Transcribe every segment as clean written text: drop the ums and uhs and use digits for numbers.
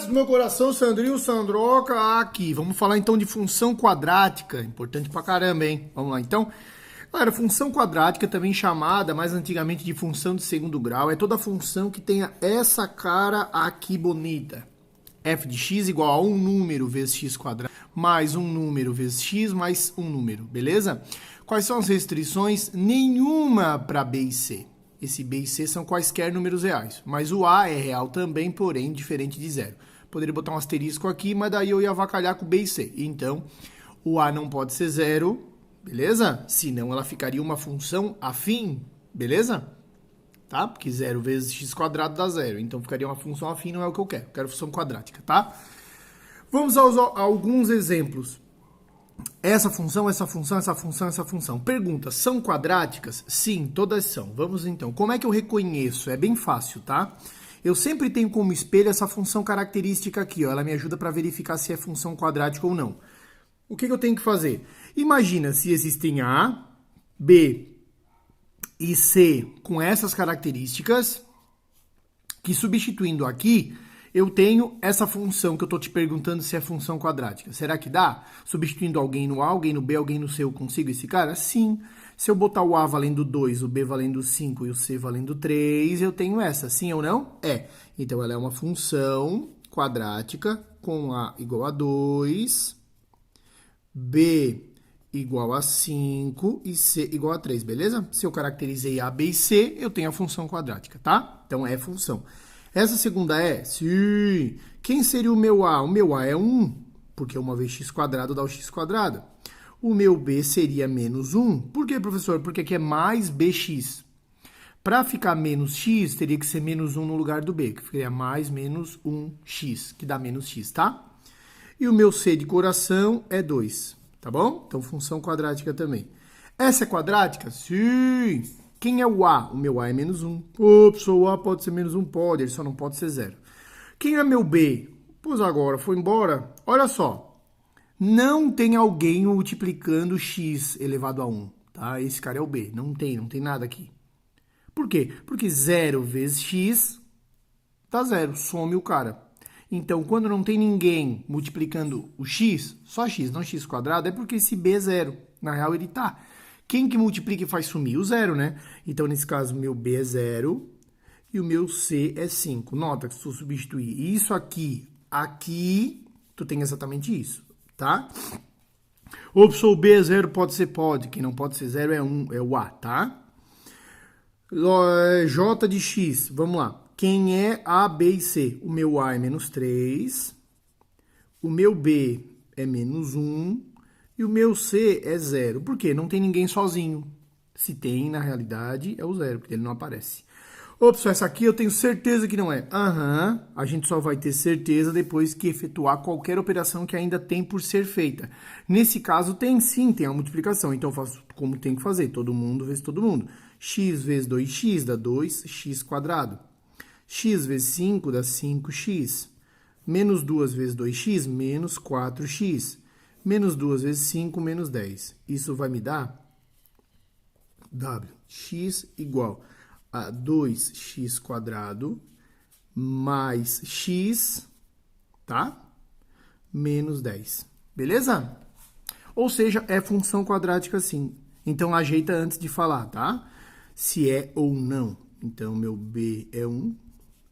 Netos do meu coração, Sandrinho, Sandroca, aqui. Vamos falar então de função quadrática, importante pra caramba, hein? Vamos lá então. Galera, função quadrática, também chamada mais antigamente de função de segundo grau, é toda função que tenha essa cara aqui bonita. F de x igual a um número vezes x quadrado, mais um número vezes x, mais um número, beleza? Quais são as restrições? Nenhuma para B e C. Esse B e C são quaisquer números reais, mas o A é real também, porém diferente de zero. Poderia botar um asterisco aqui, mas daí eu ia avacalhar com B e C. Então, o A não pode ser zero, beleza? Senão ela ficaria uma função afim, beleza? Tá? Porque zero vezes x quadrado dá zero, então ficaria uma função afim, não é o que eu quero função quadrática, tá? Vamos a alguns exemplos. Essa função, essa função, essa função, essa função. Pergunta, são quadráticas? Sim, todas são. Vamos então. Como é que eu reconheço? É bem fácil, tá? Eu sempre tenho como espelho essa função característica aqui, ó. Ela me ajuda para verificar se é função quadrática ou não. O que eu tenho que fazer? Imagina se existem A, B e C com essas características, que substituindo aqui, eu tenho essa função que eu estou te perguntando se é função quadrática. Será que dá? Substituindo alguém no A, alguém no B, alguém no C, eu consigo esse cara? Sim. Se eu botar o A valendo 2, o B valendo 5 e o C valendo 3, eu tenho essa. Sim ou não? É. Então, ela é uma função quadrática com A igual a 2, B igual a 5 e C igual a 3, beleza? Se eu caracterizei A, B e C, eu tenho a função quadrática, tá? Então, é função. Essa segunda é, sim, quem seria o meu A? O meu A é 1, porque 1 vezes x quadrado dá o x quadrado. O meu B seria menos 1. Por quê, professor? Porque aqui é mais bx. Para ficar menos x, teria que ser menos 1 no lugar do B, que ficaria mais menos 1x, que dá menos x, tá? E o meu C de coração é 2, tá bom? Então, função quadrática também. Essa é quadrática? Sim! Quem é o A? O meu A é menos 1. Ops, o A pode ser menos 1? Pode, ele só não pode ser 0. Quem é meu B? Pois agora, foi embora. Olha só, não tem alguém multiplicando x elevado a 1, tá? Esse cara é o B, não tem nada aqui. Por quê? Porque 0 vezes x dá 0, some o cara. Então, quando não tem ninguém multiplicando o x, só x, não x quadrado, é porque esse B é 0. Na real, ele tá. Quem que multiplica e faz sumir? O 0, né? Então, nesse caso, o meu B é 0 e o meu C é 5. Nota que se tu substituir isso aqui, tu tem exatamente isso, tá? Ops, o B é 0, pode ser, pode. Quem não pode ser 0 é 1, é o A, tá? J de x, vamos lá. Quem é A, B e C? O meu A é menos 3, o meu B é menos 1, e o meu C é 0. Por quê? Não tem ninguém sozinho. Se tem, na realidade, é o 0, porque ele não aparece. Ops, essa aqui eu tenho certeza que não é. Aham, a gente só vai ter certeza depois que efetuar qualquer operação que ainda tem por ser feita. Nesse caso, tem sim, tem a multiplicação. Então, eu faço como tem que fazer. Todo mundo vezes todo mundo. X vezes 2x dá 2x quadrado. X vezes 5 dá 5x. Menos 2 vezes 2x, menos 4x. Menos 2 vezes 5, menos 10. Isso vai me dar W. X igual a 2x quadrado mais x, tá? Menos 10. Beleza? Ou seja, é função quadrática sim. Então, ajeita antes de falar, tá? Se é ou não. Então, meu B é 1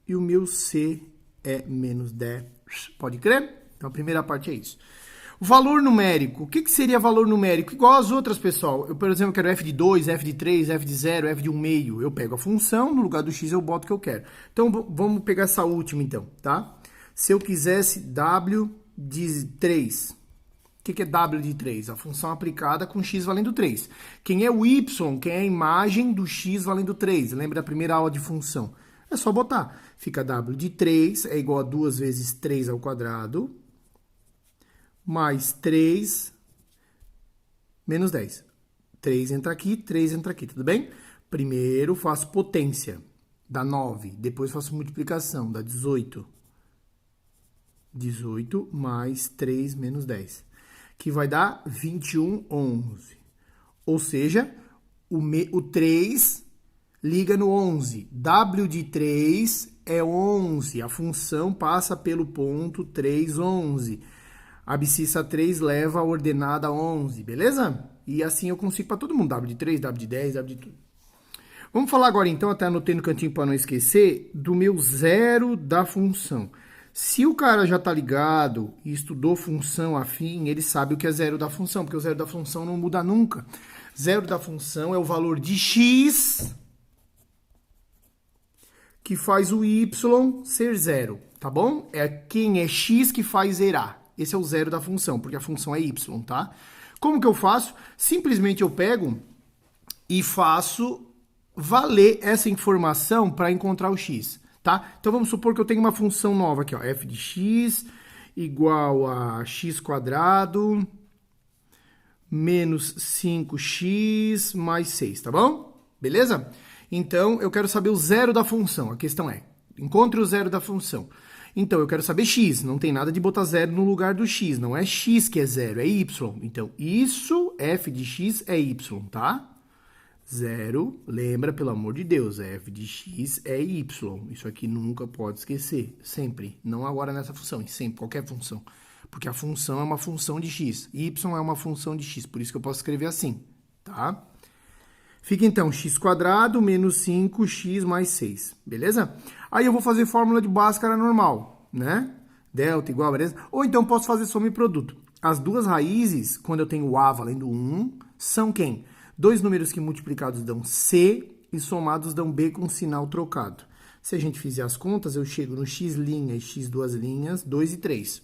e o meu C é menos 10. Pode crer? Então, a primeira parte é isso. Valor numérico. O que seria valor numérico? Igual às outras, pessoal. Eu, por exemplo, quero f de 2, f de 3, f de 0, f de 1 meio. Eu pego a função, no lugar do x eu boto o que eu quero. Então, vamos pegar essa última, então, tá? Se eu quisesse w de 3. O que é w de 3? A função aplicada com x valendo 3. Quem é o y? Quem é a imagem do x valendo 3? Lembra da primeira aula de função? É só botar. Fica w de 3 é igual a 2 vezes 3 ao quadrado, mais 3 menos 10. 3 entra aqui, 3 entra aqui, tudo bem? Primeiro faço potência, dá 9. Depois faço multiplicação, dá 18. 18 mais 3 menos 10. Que vai dar 21, 11. Ou seja, o 3 liga no 11. W de 3 é 11. A função passa pelo ponto 3, 11. A abscissa 3 leva a ordenada 11, beleza? E assim eu consigo para todo mundo, W de 3, W de 10, W de tudo. Vamos falar agora então, até anotei no cantinho para não esquecer, do meu zero da função. Se o cara já tá ligado e estudou função afim, ele sabe o que é zero da função, porque o zero da função não muda nunca. Zero da função é o valor de x que faz o y ser zero, tá bom? É quem é x que faz zerar. Esse é o zero da função, porque a função é y, tá? Como que eu faço? Simplesmente eu pego e faço valer essa informação para encontrar o x, tá? Então vamos supor que eu tenho uma função nova aqui, ó, f de x igual a x quadrado menos 5x mais 6, tá bom? Beleza? Então, eu quero saber o zero da função. A questão é, encontre o zero da função. Então, eu quero saber x. Não tem nada de botar zero no lugar do x. Não é x que é zero, é y. Então, isso, f de x, é y, tá? Zero, lembra, pelo amor de Deus, f de x é y. Isso aqui nunca pode esquecer, sempre. Não agora nessa função, sempre, qualquer função. Porque a função é uma função de x. Y é uma função de x, por isso que eu posso escrever assim, tá? Fica então x quadrado menos 5x mais 6, beleza? Aí eu vou fazer fórmula de Bhaskara normal, né? Delta igual, beleza? Ou então posso fazer soma e produto. As duas raízes, quando eu tenho a valendo 1, são quem? Dois números que multiplicados dão c e somados dão b com sinal trocado. Se a gente fizer as contas, eu chego no x' e x duas linhas, 2 e 3.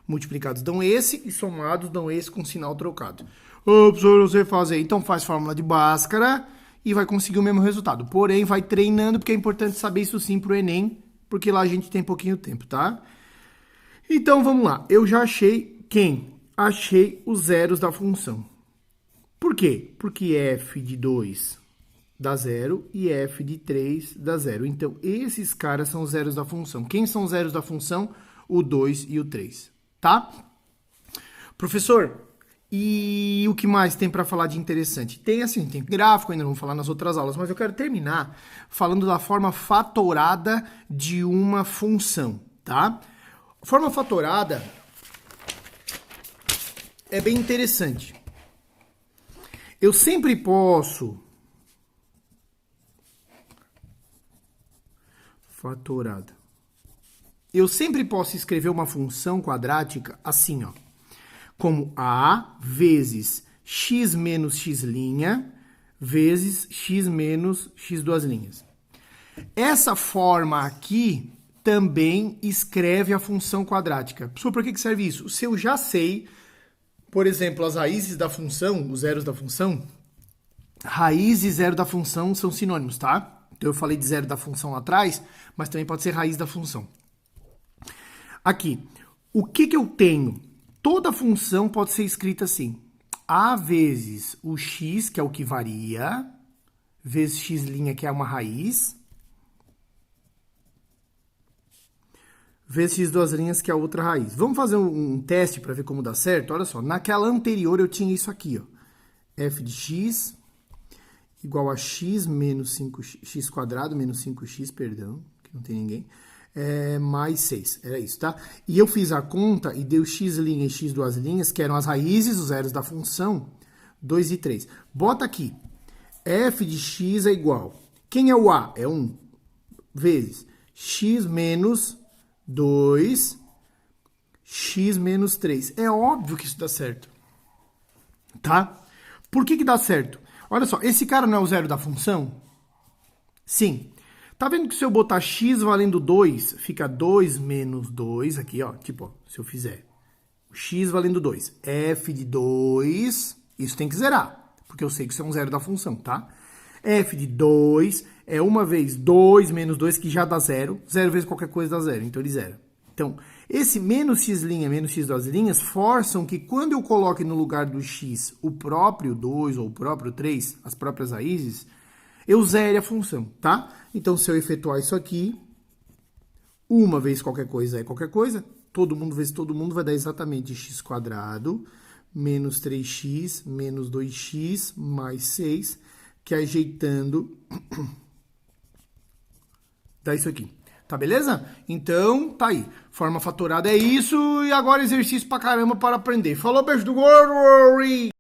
Multiplicados dão esse e somados dão esse com sinal trocado. Ô, professor, não sei fazer. Então faz fórmula de Bhaskara e vai conseguir o mesmo resultado. Porém, vai treinando, porque é importante saber isso sim pro Enem, porque lá a gente tem pouquinho tempo, tá? Então, vamos lá. Eu já achei quem? Achei os zeros da função. Por quê? Porque f de 2 dá zero e f de 3 dá zero. Então, esses caras são os zeros da função. Quem são os zeros da função? O 2 e o 3, tá? Professor, e o que mais tem para falar de interessante? Tem assim, tem gráfico, ainda não vou falar nas outras aulas, mas eu quero terminar falando da forma fatorada de uma função, tá? A forma fatorada é bem interessante. Eu sempre posso fatorada. Eu sempre posso escrever uma função quadrática assim, ó. Como a vezes x menos x' vezes x menos x duas linhas. Essa forma aqui também escreve a função quadrática. Professor, por que serve isso? Se eu já sei, por exemplo, as raízes da função, os zeros da função, raiz e zero da função são sinônimos, tá? Então eu falei de zero da função lá atrás, mas também pode ser raiz da função. Aqui, o que eu tenho? Toda função pode ser escrita assim. A vezes o x, que é o que varia, vezes x', que é uma raiz, vezes x duas linhas, que é outra raiz. Vamos fazer um teste para ver como dá certo? Olha só, naquela anterior eu tinha isso aqui, ó. F de x igual a x menos 5x quadrado, menos 5x, perdão, que não tem ninguém, mais 6, era isso, tá? E eu fiz a conta e deu x' e x duas linhas, que eram as raízes, os zeros da função, 2 e 3. Bota aqui, f de x é igual, quem é o a? É 1, vezes x menos 2, x menos 3. É óbvio que isso dá certo, tá? Por que dá certo? Olha só, esse cara não é o zero da função? Sim. Tá vendo que se eu botar x valendo 2, fica 2 menos 2 aqui, ó. Tipo, ó, se eu fizer x valendo 2, f de 2, isso tem que zerar, porque eu sei que isso é um zero da função, tá? F de 2 é uma vez 2 menos 2, que já dá zero. Zero vezes qualquer coisa dá zero, então ele zera. Então, esse menos x' menos x duas linhas forçam que quando eu coloque no lugar do x o próprio 2 ou o próprio 3, as próprias raízes, eu zere a função, tá? Então, se eu efetuar isso aqui, uma vez qualquer coisa é qualquer coisa, todo mundo vezes todo mundo vai dar exatamente x quadrado menos 3x menos 2x mais 6, que ajeitando dá isso aqui. Tá beleza? Então, tá aí. Forma fatorada é isso, e agora exercício pra caramba para aprender. Falou, beijo do gordo!